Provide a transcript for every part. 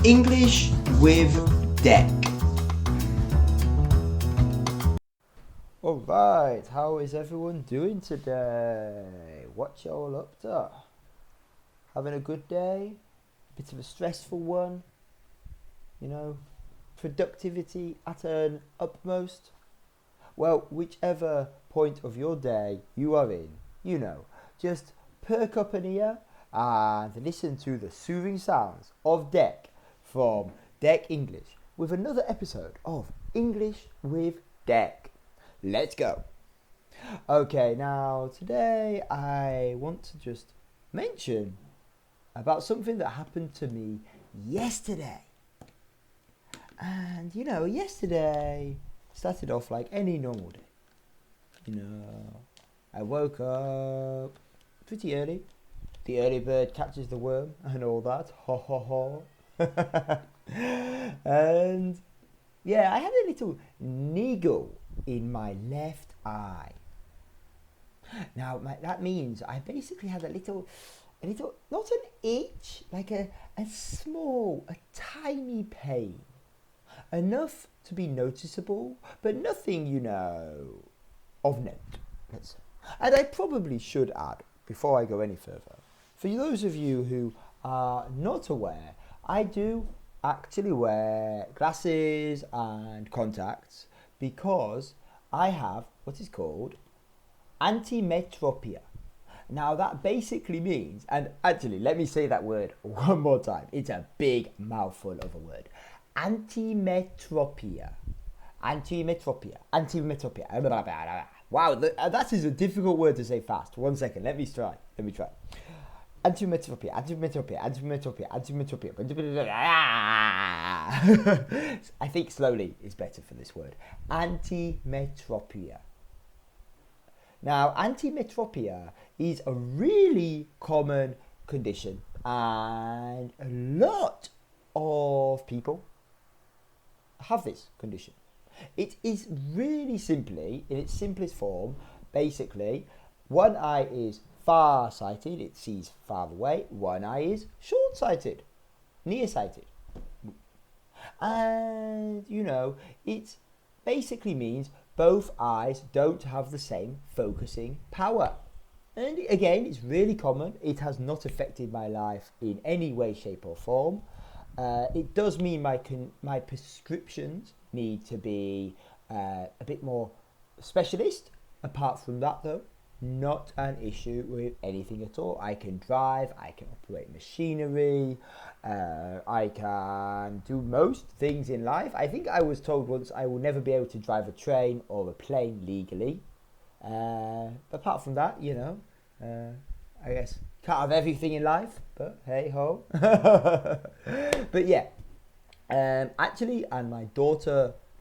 English with Deck. Alright, how is everyone doing today? What y'all up to? Having a good day? Bit of a stressful one? You know, productivity at an utmost? Well, whichever point of your day you are in, just perk up an ear and listen to the soothing sounds of Deck from Deck English with another episode of English with Deck. Let's go. Okay, now today I want to just mention about something that happened to me yesterday. And yesterday started off like any normal day. I woke up pretty early. The early bird catches the worm and all that. Ho ho ho. And yeah, I had a little niggle in my left eye. Now that means I basically had a little, not an itch, like a tiny pain. Enough to be noticeable, but nothing, of note, let's say. And I probably should add, before I go any further, for those of you who are not aware, I do actually wear glasses and contacts because I have what is called Antimetropia. Now that basically means, and actually let me say that word one more time, it's a big mouthful of a word. Antimetropia. Antimetropia. Wow, that is a difficult word to say fast. 1 second, let me try. Antimetropia. I think slowly is better for this word. Antimetropia. Now, antimetropia is a really common condition, and a lot of people have this condition. It is really simply, in its simplest form, basically, one eye is far-sighted, it sees far away. One eye is short-sighted, nearsighted. And, it basically means both eyes don't have the same focusing power. And again, it's really common. It has not affected my life in any way, shape or form. It does mean my prescriptions need to be a bit more specialist. Apart from that, though, not an issue with anything at all. I can drive, I can operate machinery, I can do most things in life. I think I was told once I will never be able to drive a train or a plane legally. Apart from that, I guess can't have everything in life, but hey ho. But yeah, actually, and my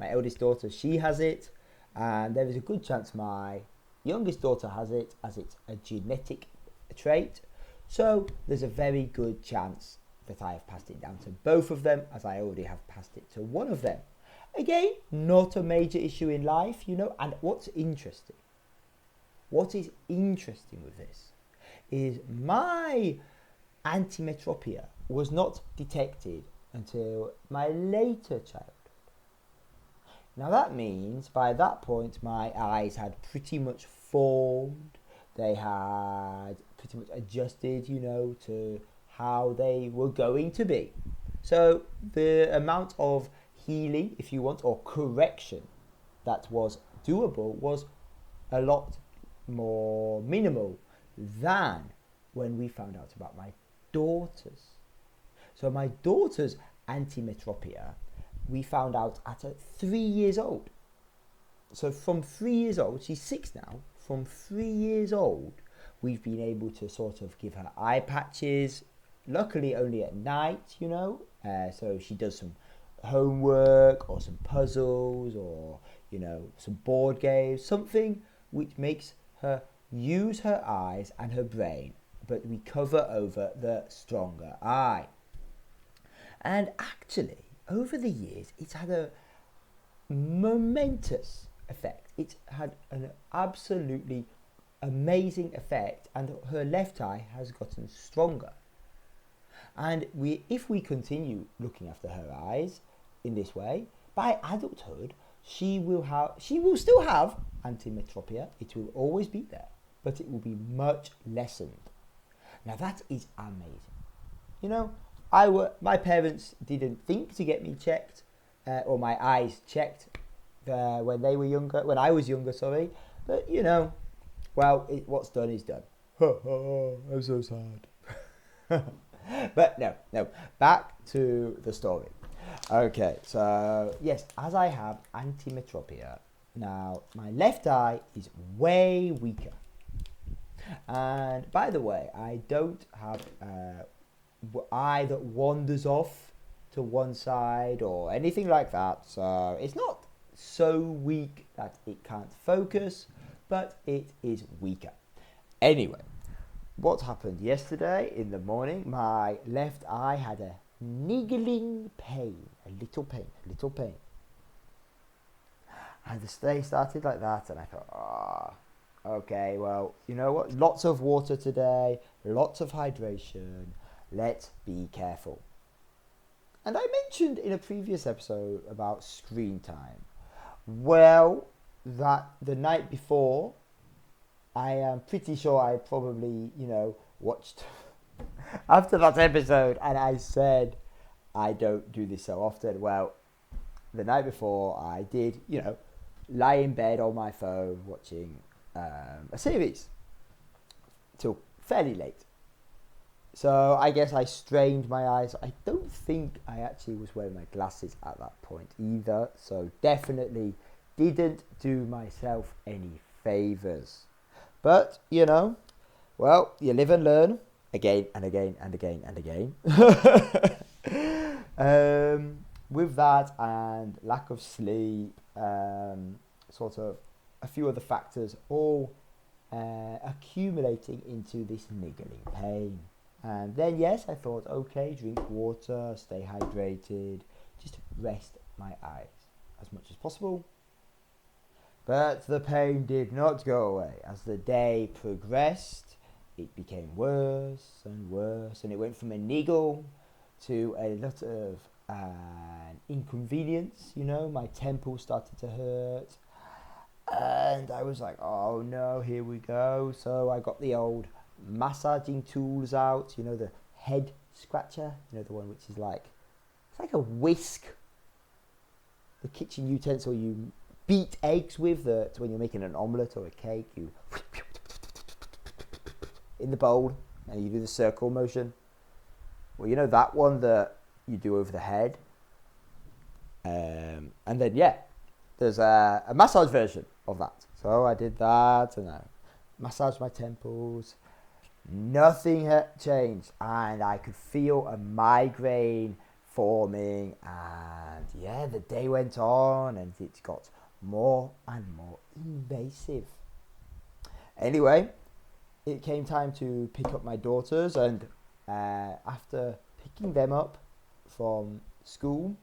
eldest daughter, she has it, and there is a good chance my youngest daughter has it, as it's a genetic trait. So there's a very good chance that I have passed it down to both of them, as I already have passed it to one of them. Again, not a major issue in life, and what is interesting with this is my antimetropia was not detected until my later childhood. Now that means by that point my eyes had pretty much formed, they had pretty much adjusted, to how they were going to be. So the amount of healing, if you want, or correction that was doable was a lot more minimal than when we found out about my daughters. So my daughter's antimetropia, we found out at 3 years old. So from 3 years old, she's 6 now, from 3 years old, we've been able to sort of give her eye patches, luckily only at night, so she does some homework or some puzzles or, some board games, something which makes her use her eyes and her brain, but we cover over the stronger eye. And actually, over the years, it's had a momentous effect. It's had an absolutely amazing effect, and her left eye has gotten stronger. And if we continue looking after her eyes in this way, by adulthood, she will still have antimetropia. It will always be there, but it will be much lessened. Now that is amazing. You know, my parents didn't think to get me checked, or my eyes checked when they were younger, when I was younger, sorry. But you know, well, what's done is done. I'm so sad. But no, back to the story. Okay, so yes, as I have antimetropia, now my left eye is way weaker. And by the way, I don't have eye that wanders off to one side or anything like that. So it's not so weak that it can't focus, but it is weaker. Anyway, what happened yesterday in the morning, my left eye had a niggling pain, a little pain. And the day started like that, and I thought, okay, well, you know what? Lots of water today, lots of hydration. Let's be careful. And I mentioned in a previous episode about screen time. Well, that the night before, I am pretty sure I probably, watched after that episode, and I said I don't do this so often. Well, the night before I did, lie in bed on my phone watching a series till fairly late. So I guess I strained my eyes. I don't think I actually was wearing my glasses at that point either. So definitely didn't do myself any favours. But, well, you live and learn again and again and again and again. With that and lack of sleep, sort of a few other factors all accumulating into this niggling pain. And then, yes, I thought, okay, drink water, stay hydrated, just rest my eyes as much as possible. But the pain did not go away. As the day progressed, it became worse and worse, and it went from a niggle to a lot of inconvenience. My temples started to hurt, and I was like, oh no, here we go. So I got the old massaging tools out, the head scratcher, the one which is it's like a whisk, the kitchen utensil you beat eggs with, that when you're making an omelette or a cake, you in the bowl and you do the circle motion. Well, that one that you do over the head, and then there's a massage version of that. So I did that, and I massaged my temples. Nothing had changed, and I could feel a migraine forming, and the day went on, and it got more and more invasive. Anyway, it came time to pick up my daughters, and after picking them up from school,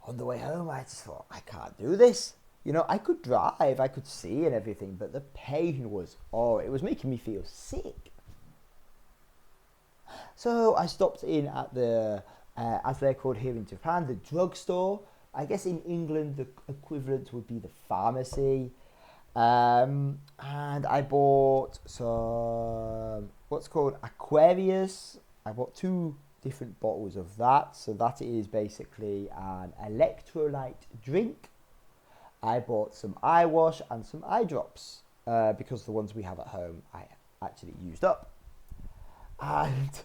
on the way home, I just thought, I can't do this. I could drive, I could see and everything, but the pain was, it was making me feel sick. So I stopped in at the, as they're called here in Japan, the drugstore. I guess in England, the equivalent would be the pharmacy. And I bought some, what's called Aquarius. I bought 2 different bottles of that. So that is basically an electrolyte drink. I bought some eye wash and some eye drops because the ones we have at home I actually used up. And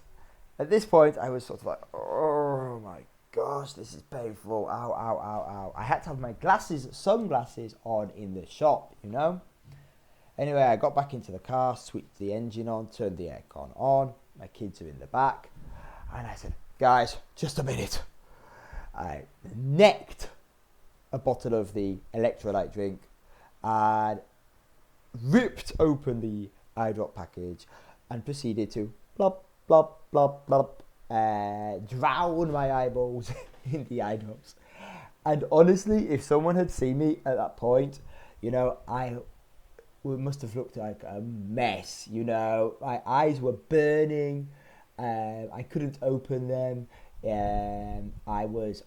at this point, I was sort of like, oh my gosh, this is painful. Ow, ow, ow, ow. I had to have my sunglasses on in the shop, Anyway, I got back into the car, switched the engine on, turned the aircon on. My kids are in the back. And I said, guys, just a minute. I necked a bottle of the electrolyte drink and ripped open the eye drop package and proceeded to blop, blop, blop, blop, drown my eyeballs in the eye drops. And honestly, if someone had seen me at that point, I must have looked like a mess. My eyes were burning, I couldn't open them. I was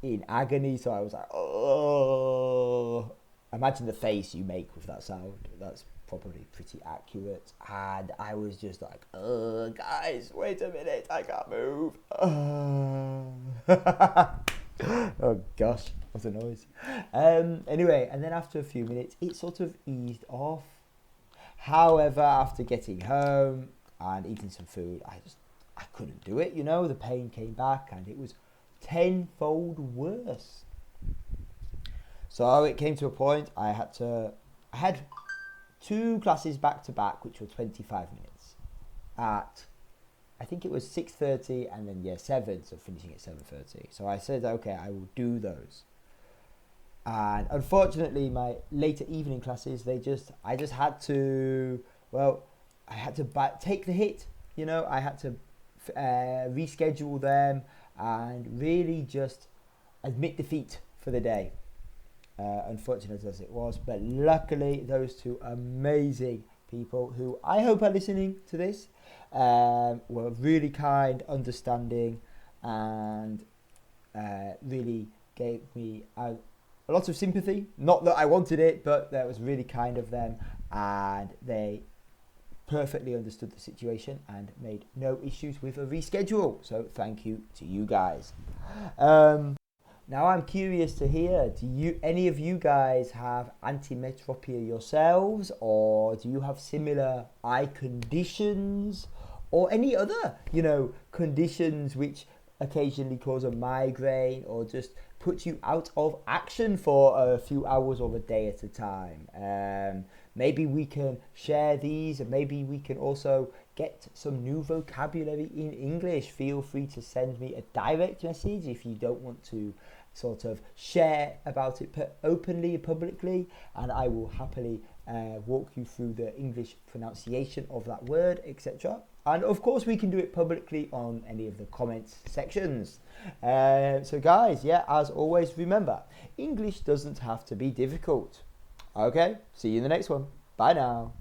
in agony, so I was like, oh. Imagine the face you make with that sound. That's probably pretty accurate. And I was just like, guys, wait a minute, I can't move. Oh gosh, what a noise. Anyway, and then after a few minutes, it sort of eased off. However, after getting home and eating some food, I couldn't do it, the pain came back and it was tenfold worse. So it came to a point I had 2 classes back to back, which were 25 minutes at, I think it was 6:30 and then 7, so finishing at 7:30. So I said, okay, I will do those. And unfortunately, my later evening classes, I just had to, I had to take the hit, I had to reschedule them and really just admit defeat for the day. Unfortunate as it was, but luckily those 2 amazing people who I hope are listening to this were really kind, understanding, and really gave me a lot of sympathy. Not that I wanted it, but that was really kind of them, and they perfectly understood the situation and made no issues with a reschedule. So thank you to you guys. Now I'm curious to hear, any of you guys have antimetropia yourselves, or do you have similar eye conditions, or any other, conditions which occasionally cause a migraine or just put you out of action for a few hours or a day at a time? Maybe we can share these, and maybe we can also get some new vocabulary in English. Feel free to send me a direct message if you don't want to sort of share about it openly, publicly, and I will happily walk you through the English pronunciation of that word, etc. And of course we can do it publicly on any of the comments sections. So guys, as always, remember, English doesn't have to be difficult. Okay, see you in the next one. Bye now.